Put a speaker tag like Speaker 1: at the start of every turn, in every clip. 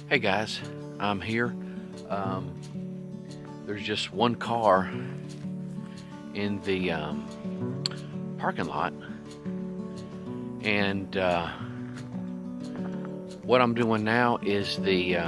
Speaker 1: Hey guys, I'm here. There's just one car in the parking lot, and what I'm doing now is the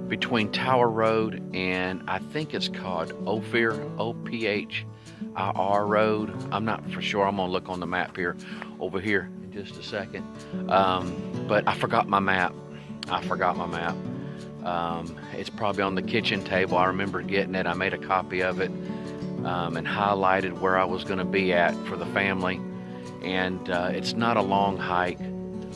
Speaker 1: between Tower Road and I think it's called Ophir, O-P-H-I-R Road. I'm not for sure. I'm gonna look on the map here, over here in just a second. But I forgot my map. It's probably on the kitchen table. I remember getting it. I made a copy of it and highlighted where I was going to be at for the family. And it's not a long hike,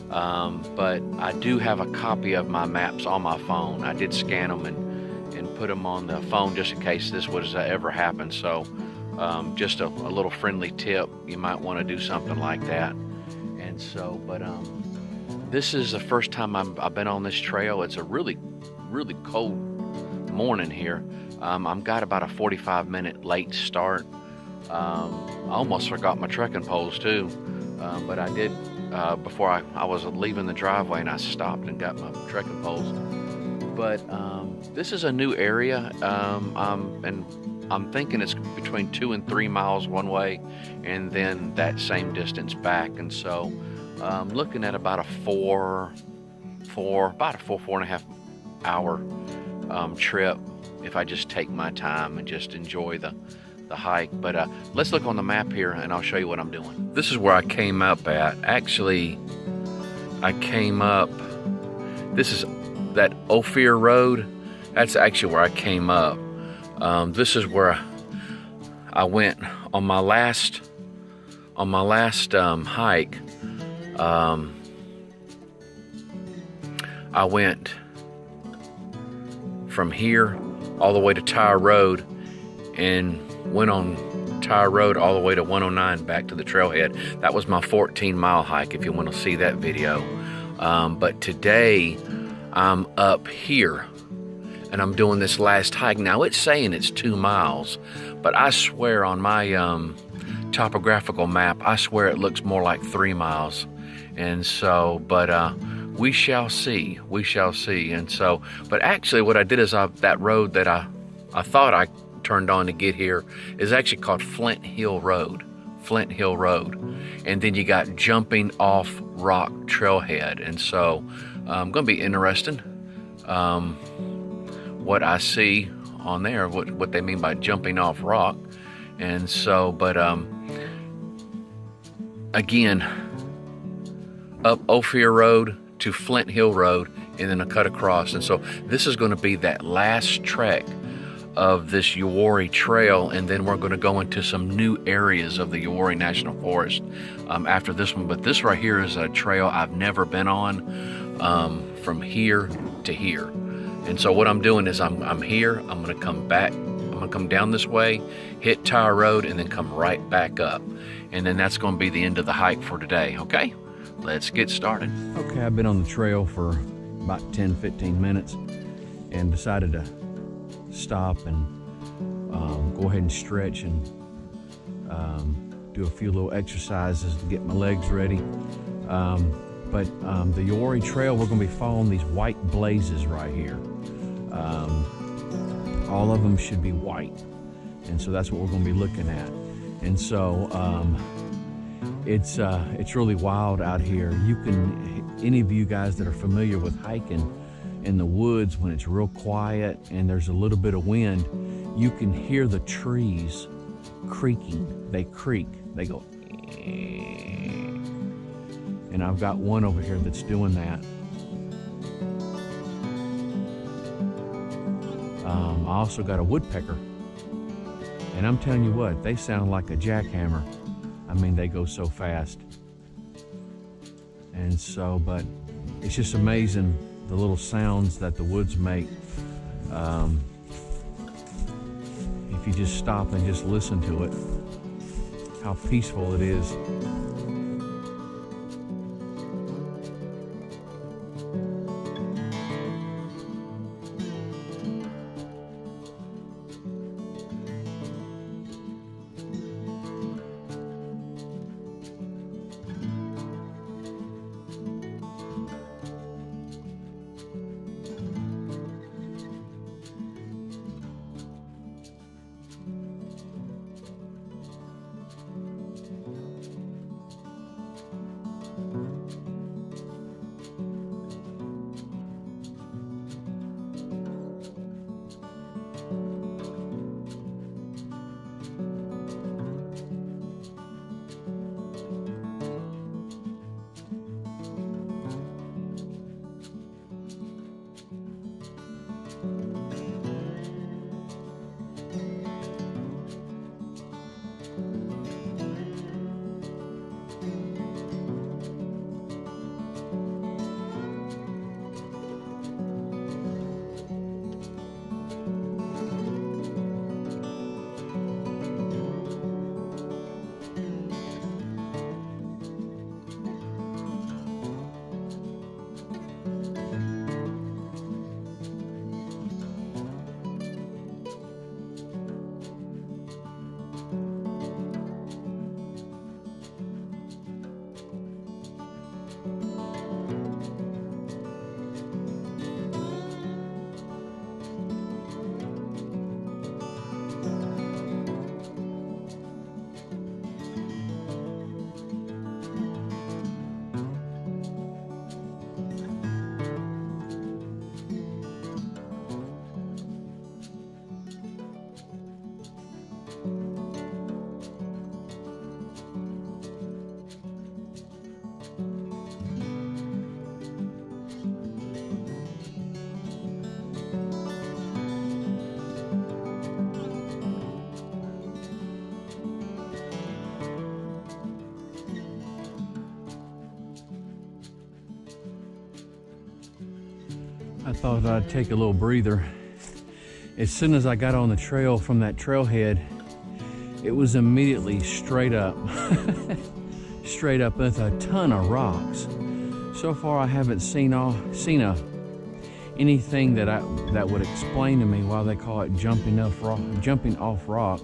Speaker 1: but I do have a copy of my maps on my phone. I did scan them and put them on the phone just in case this was ever happen. So just a little friendly tip. You might want to do something like that. And so, but this is the first time I've been on this trail. It's a really cold morning here. I've got about a 45-minute late start. I almost forgot my trekking poles too, but I did before I was leaving the driveway, and I stopped and got my trekking poles. But this is a new area, and I'm thinking it's between 2 and 3 miles one way, and then that same distance back. And so I'm looking at about a four and a half hour trip if I just take my time and just enjoy the hike. But let's look on the map here and I'll show you what I'm doing. This is where I came up at. Actually, I came up, this is that Ophir Road. That's actually where I came up. This is where I went on my last hike. I went from here all the way to Tower Road and went on Tower Road all the way to 109 back to the Trailhead. That was my 14-mile hike if you want to see that video. But today I'm up here and I'm doing this last hike. Now it's saying it's 2 miles, but I swear on my topographical map, I swear it looks more like 3 miles. And so, but we shall see. And so, but actually what I did is that road that I thought I turned on to get here is actually called Flint Hill Road. And then you got Jumping Off Rock Trailhead. And so going to be interesting what I see on there, what they mean by jumping off rock. And so, but again, up Ophir Road to Flint Hill Road, and then a cut across. And so this is going to be that last trek of this Uwharrie Trail, and then we're going to go into some new areas of the Uwharrie National Forest after this one. But this right here is a trail I've never been on, from here to here. And so what I'm doing is I'm here, I'm going to come back, I'm going to come down this way, hit Tower Road, and then come right back up. And then that's going to be the end of the hike for today, okay? Let's get started. Okay, I've been on the trail for about 10-15 minutes and decided to stop and go ahead and stretch and do a few little exercises to get my legs ready. But the Uwharrie Trail, we're going to be following these white blazes right here. All of them should be white, and so that's what we're going to be looking at. And so it's really wild out here. You can, any of you guys that are familiar with hiking in the woods, when it's real quiet and there's a little bit of wind, you can hear the trees creaking. They creak, they go, and I've got one over here that's doing that. I also got a woodpecker, and I'm telling you what, they sound like a jackhammer. I mean, they go so fast. And so, but it's just amazing the little sounds that the woods make. If you just stop and just listen to it, how peaceful it is.
Speaker 2: I thought I'd take a little breather. As soon as I got on the trail from that trailhead, it was immediately straight up. Straight up with a ton of rocks. So far I haven't seen anything that would explain to me why they call it jumping off rock.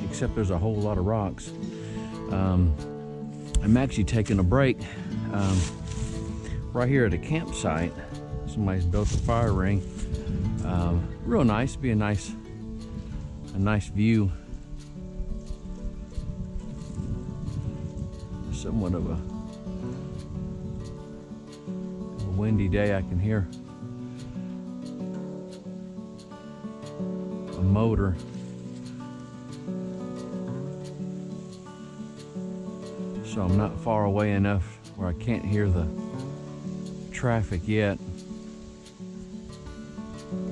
Speaker 2: Except there's a whole lot of rocks. I'm actually taking a break right here at a campsite. Somebody's built a fire ring. Real nice, be a nice view. Somewhat of a windy day. I can hear a motor. So I'm not far away enough where I can't hear the traffic yet,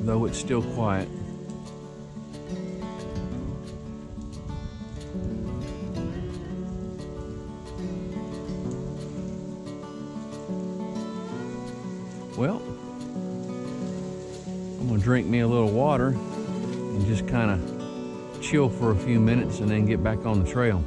Speaker 2: though it's still quiet. Well, I'm gonna drink me a little water and just kind of chill for a few minutes and then get back on the trail.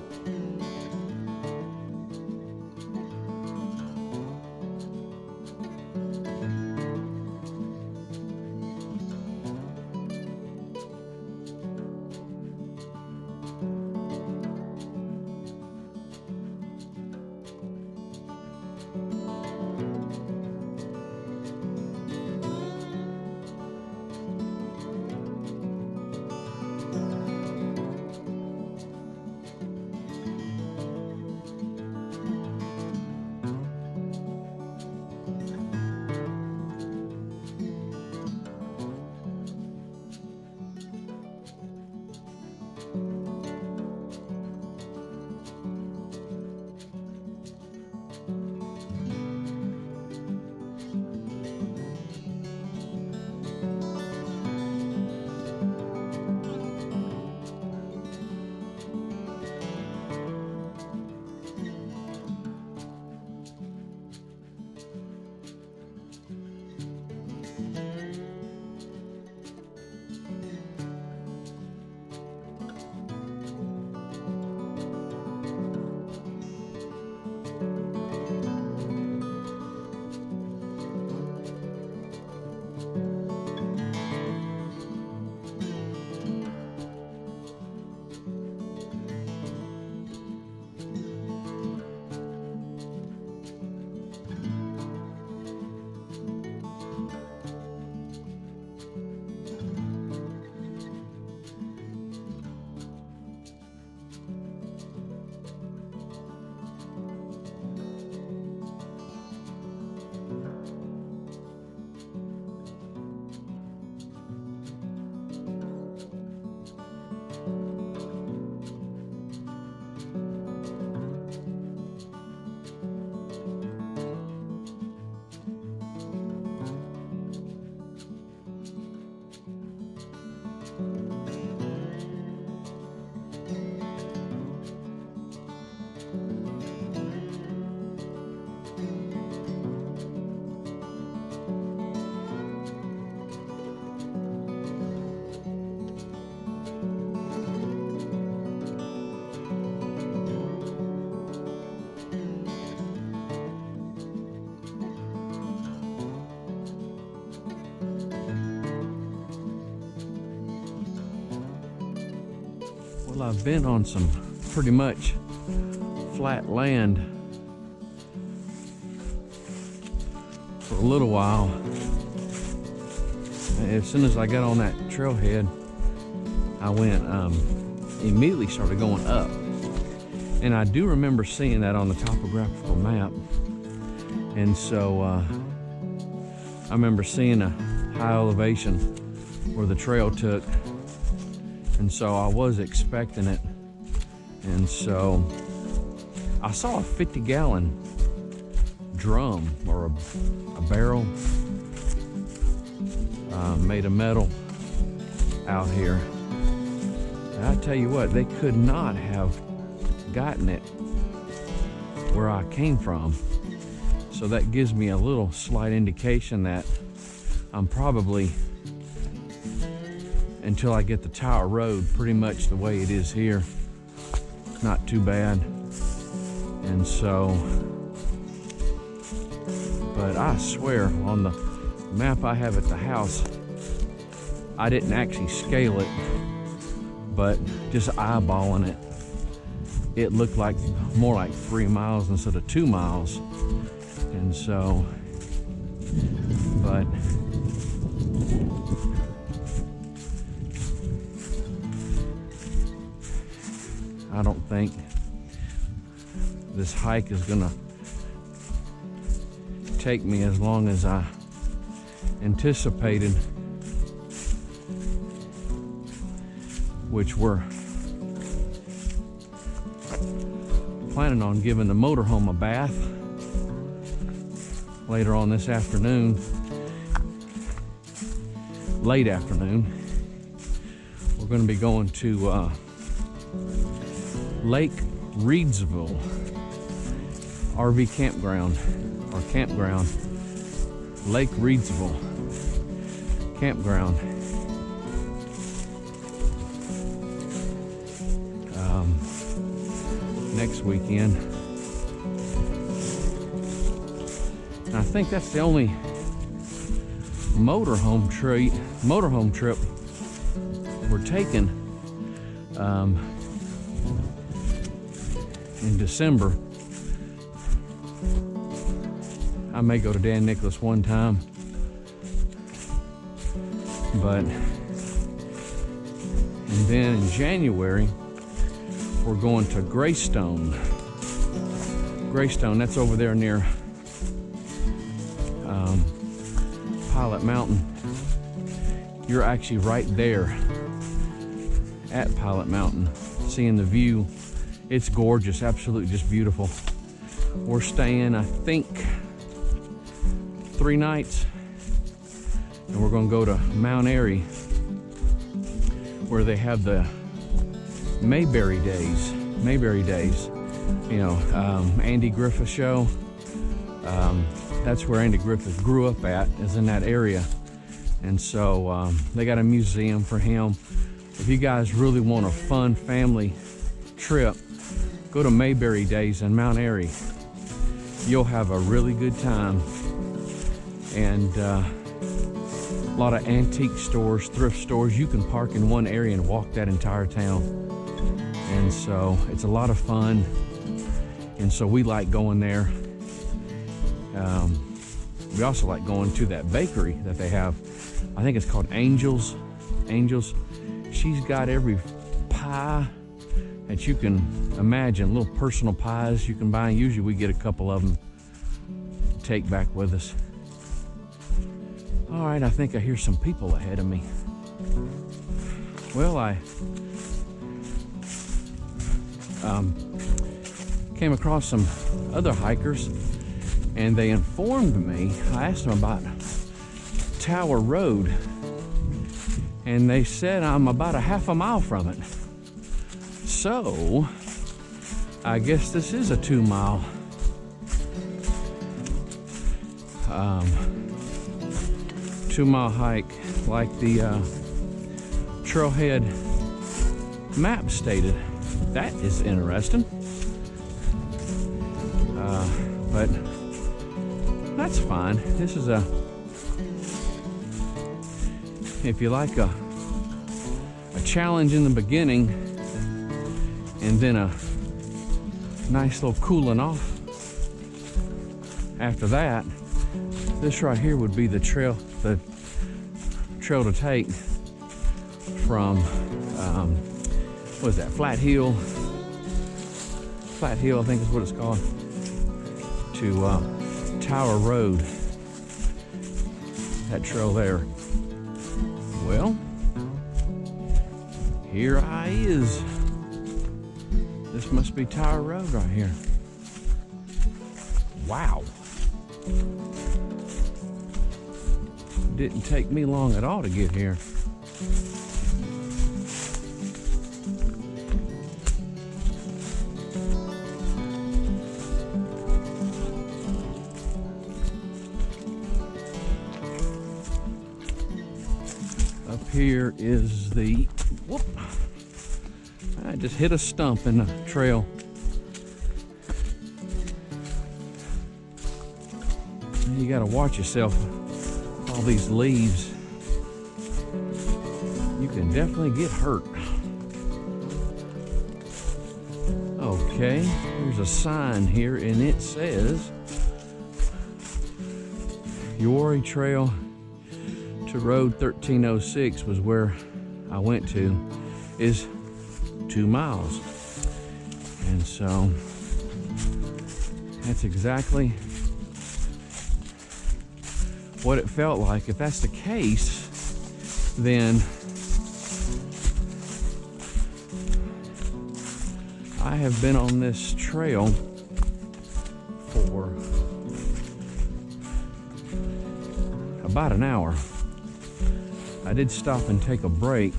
Speaker 2: Well, I've been on some pretty much flat land for a little while. As soon as I got on that trailhead, I went immediately started going up. And I do remember seeing that on the topographical map. And so I remember seeing a high elevation where the trail took. And so I was expecting it. And so I saw a 50-gallon drum or a barrel made of metal out here. And I tell you what, they could not have gotten it where I came from. So that gives me a little slight indication that I'm probably, until I get the Tower Road pretty much the way it is here, not too bad. And so, but I swear on the map I have at the house, I didn't actually scale it, but just eyeballing it, it looked like more like 3 miles instead of 2 miles. And so, but I don't think this hike is gonna take me as long as I anticipated, which we're planning on giving the motorhome a bath later on this afternoon, late afternoon. We're going to be going to Lake Reedsville RV campground, or campground, Lake Reedsville campground. Next weekend. And I think that's the only motorhome trip we're taking in December. I may go to Dan Nicholas one time, but and then in January we're going to Greystone. Greystone, that's over there near Pilot Mountain. You're actually right there at Pilot Mountain, seeing the view. It's gorgeous, absolutely just beautiful. We're staying, I think, 3 nights, and we're going to go to Mount Airy, where they have the Mayberry Days. You know, Andy Griffith show. That's where Andy Griffith grew up at, is in that area. And so they got a museum for him. If you guys really want a fun family trip, go to Mayberry Days in Mount Airy. You'll have a really good time. And a lot of antique stores, thrift stores. You can park in one area and walk that entire town. And so it's a lot of fun. And so we like going there. We also like going to that bakery that they have. I think it's called Angels. She's got every pie that you can imagine, little personal pies you can buy. Usually we get a couple of them to take back with us. All right, I think I hear some people ahead of me. Well, I came across some other hikers, and they informed me. I asked them about Tower Road, and they said I'm about a half a mile from it. So I guess this is a 2 mile 2 mile hike, like the Trailhead map stated. That is interesting. But that's fine. This is if you like a challenge in the beginning and then a nice little cooling off after that, this right here would be the trail to take from what is that, Flat Hill, I think is what it's called, to Tower Road, that trail there. Well, here I is. This must be Tower Road right here. Wow. Didn't take me long at all to get here. here is the, whoop, I just hit a stump in the trail. You gotta watch yourself. All these leaves, you can definitely get hurt. Okay, there's a sign here and it says Uwharrie Trail to Road 1306 was where I went to, is 2 miles. And so that's exactly what it felt like. If that's the case, then I have been on this trail for about an hour. I did stop and take a break.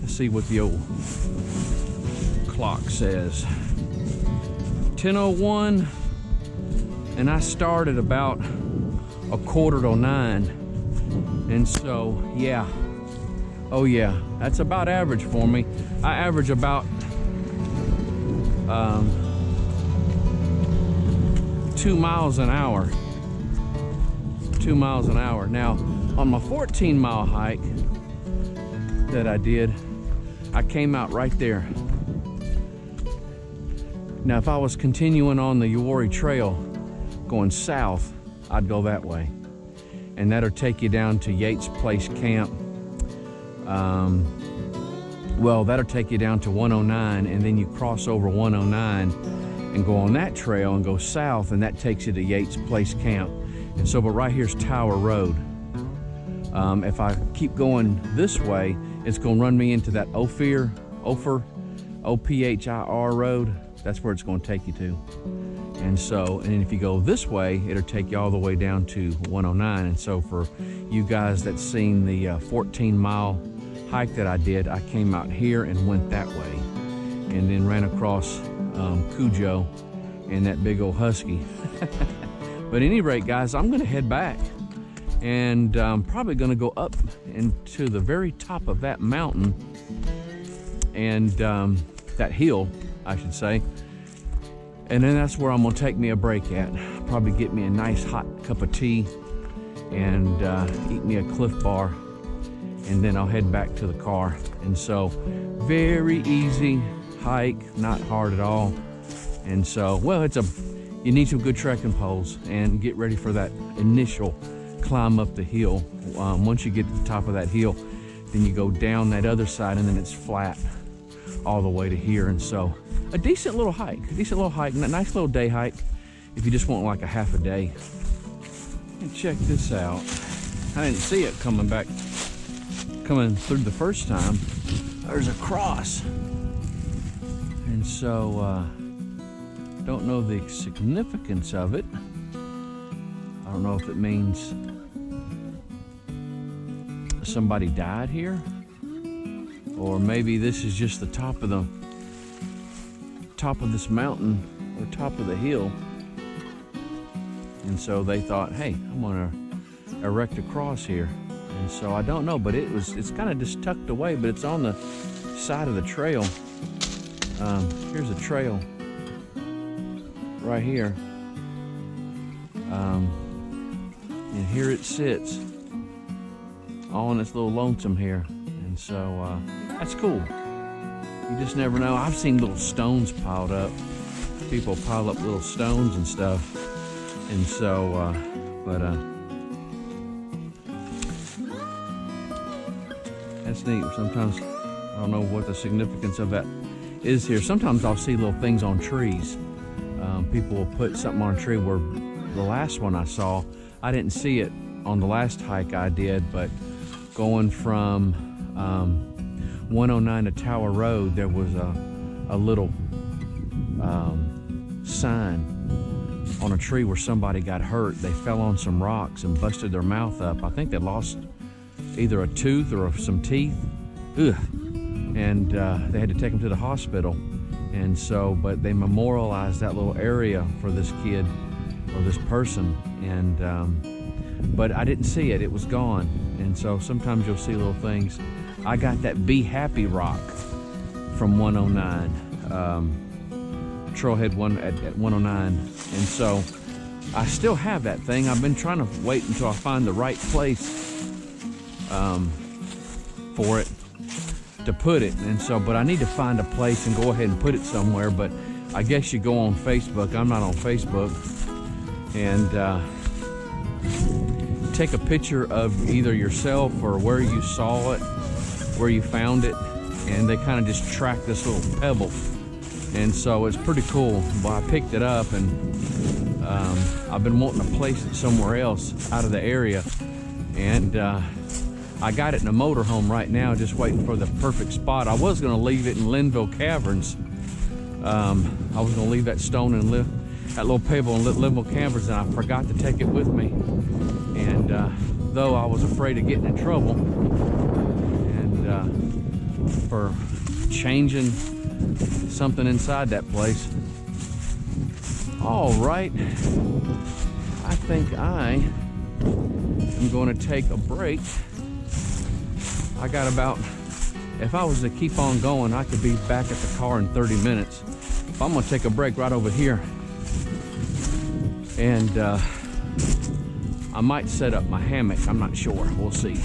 Speaker 2: Let's see what the old clock says. 10:01, and I started about 8:45. And so, yeah. Oh yeah, that's about average for me. I average about 2 miles an hour. 2 miles an hour. Now, on my 14-mile hike that I did, I came out right there. Now, if I was continuing on the Uwharrie Trail going south, I'd go that way. And that'll take you down to Yates Place Camp. Well, that'll take you down to 109, and then you cross over 109 and go on that trail and go south, and that takes you to Yates Place Camp. And so, but right here's Tower Road. If I keep going this way, it's going to run me into that Ophir, O-P-H-I-R road. That's where it's going to take you to. And so, and if you go this way, it'll take you all the way down to 109. And so for you guys that's seen the 14-mile hike that I did, I came out here and went that way, and then ran across Cujo and that big old husky. But at any rate, guys, I'm going to head back, and I'm probably going to go up into the very top of that mountain, and that hill, I should say. And then that's where I'm going to take me a break at. Probably get me a nice hot cup of tea and eat me a Cliff Bar, and then I'll head back to the car. And so, very easy hike, not hard at all. And so, well, you need some good trekking poles and get ready for that initial climb up the hill. Once you get to the top of that hill, then you go down that other side, and then it's flat all the way to here. And so, a decent little hike, nice little day hike if you just want like a half a day. And check this out. I didn't see it coming through the first time. There's a cross. And so, don't know the significance of it. I don't know if it means somebody died here, or maybe this is just the top of this mountain or top of the hill. And so they thought, hey, I'm gonna erect a cross here. And so I don't know, but it's kind of just tucked away, but it's on the side of the trail. Here's a trail right here. And here it sits, all in its little lonesome here. And so that's cool. You just never know. I've seen little stones piled up. People pile up little stones and stuff. And so, that's neat. Sometimes I don't know what the significance of that is here. Sometimes I'll see little things on trees. People will put something on a tree. Where the last one I saw, I didn't see it on the last hike I did, but going from 109 to Tower Road, there was a little sign on a tree where somebody got hurt. They fell on some rocks and busted their mouth up. I think they lost either a tooth or some teeth. Ugh. And they had to take them to the hospital. And so, but they memorialized that little area for this kid or this person. And but I didn't see it. It was gone. And so sometimes you'll see little things. I got that Be Happy rock from 109, Trailhead one at 109. And so I still have that thing. I've been trying to wait until I find the right place for it to put it. And so, but I need to find a place and go ahead and put it somewhere. But I guess you go on Facebook. I'm not on Facebook. And take a picture of either yourself or where you saw it, where you found it, and they kind of just track this little pebble. And so it's pretty cool. Well, I picked it up, and I've been wanting to place it somewhere else out of the area. And I got it in a motorhome right now, just waiting for the perfect spot. I was going to leave it in Linville Caverns. I was going to leave that stone and that little pebble in Linville Caverns, and I forgot to take it with me. And though I was afraid of getting in trouble and for changing something inside that place. All right, I think I am going to take a break. I got about, if I was to keep on going, I could be back at the car in 30 minutes. But I'm going to take a break right over here. And I might set up my hammock. I'm not sure. We'll see.